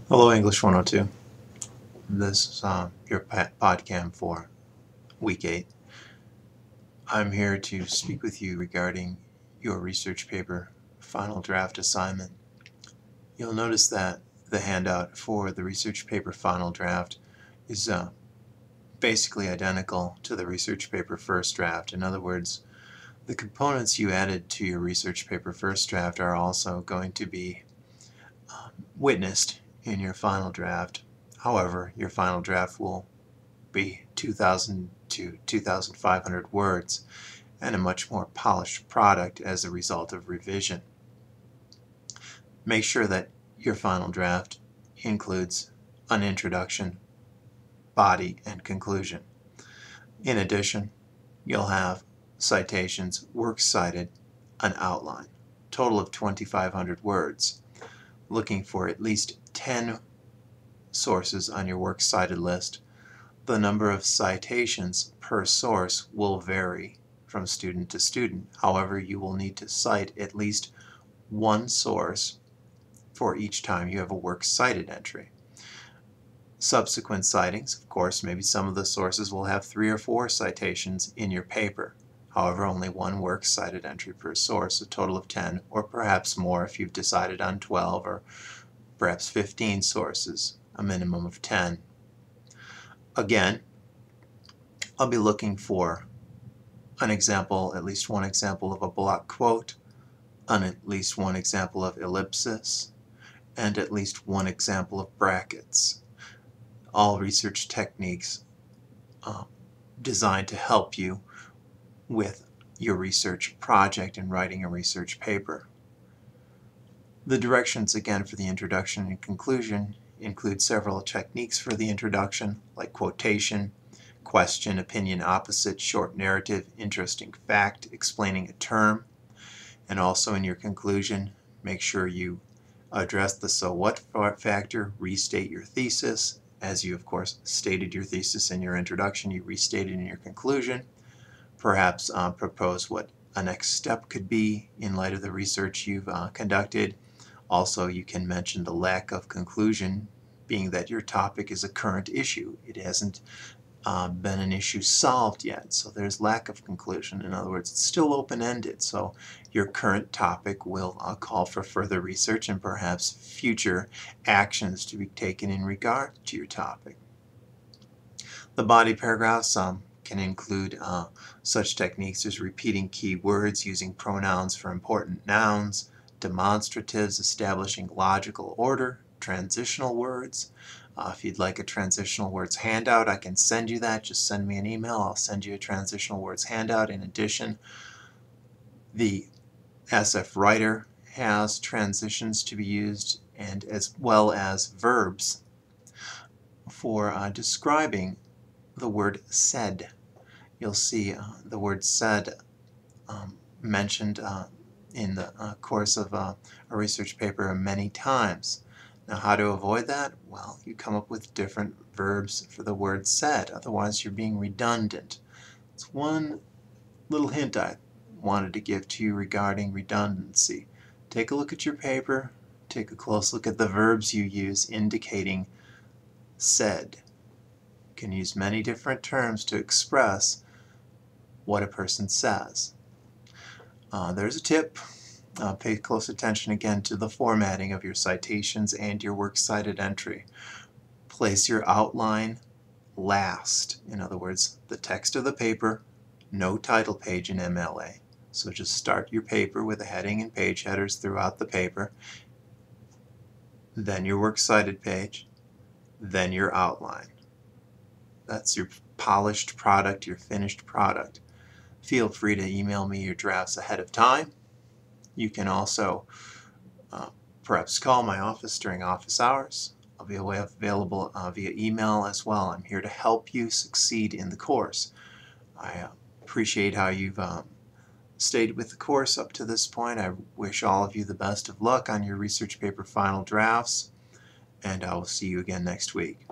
Hello, English 102. This is your podcam for week 8. I'm here to speak with you regarding your research paper final draft assignment. You'll notice that the handout for the research paper final draft is basically identical to the research paper first draft. In other words, the components you added to your research paper first draft are also going to be witnessed in your final draft. However, your final draft will be 2,000 to 2,500 words and a much more polished product as a result of revision. Make sure that your final draft includes an introduction, body, and conclusion. In addition, you'll have citations, works cited, an outline, total of 2,500 words, looking for at least 10 sources on your works cited list. The number of citations per source will vary from student to student. However, you will need to cite at least one source for each time you have a works cited entry. Subsequent citings, of course, maybe some of the sources will have 3 or 4 citations in your paper. However, only one works cited entry per source, a total of 10, or perhaps more if you've decided on 12 or perhaps 15 sources, a minimum of 10. Again, I'll be looking for an example, at least one example of a block quote, at least one example of ellipsis, and at least one example of brackets. All research techniques designed to help you with your research project and writing a research paper. The directions again for the introduction and conclusion include several techniques for the introduction, like quotation, question, opinion opposite, short narrative, interesting fact, explaining a term. And also in your conclusion, make sure you address the so what factor, restate your thesis. As you, of course, stated your thesis in your introduction, you restate it in your conclusion. Perhaps propose what a next step could be in light of the research you've conducted. Also, you can mention the lack of conclusion, being that your topic is a current issue. It hasn't been an issue solved yet, so there's lack of conclusion. In other words, it's still open-ended, so your current topic will call for further research and perhaps future actions to be taken in regard to your topic. The body paragraphs can include such techniques as repeating key words, using pronouns for important nouns, demonstratives, establishing logical order, transitional words. If you'd like a transitional words handout, I can send you that. Just send me an email. I'll send you a transitional words handout. In addition, the SF Writer has transitions to be used, and as well as verbs for describing the word said. You'll see the word said mentioned in the course of a research paper many times. Now, how to avoid that? Well, you come up with different verbs for the word said, otherwise you're being redundant. It's one little hint I wanted to give to you regarding redundancy. Take a look at your paper, take a close look at the verbs you use indicating said. You can use many different terms to express what a person says. There's a tip. Pay close attention again to the formatting of your citations and your works cited entry. Place your outline last. In other words, the text of the paper, no title page in MLA. So just start your paper with a heading and page headers throughout the paper, then your works cited page, then your outline. That's your polished product, your finished product. Feel free to email me your drafts ahead of time. You can also perhaps call my office during office hours. I'll be available via email as well. I'm here to help you succeed in the course. I appreciate how you've stayed with the course up to this point. I wish all of you the best of luck on your research paper final drafts, and I will see you again next week.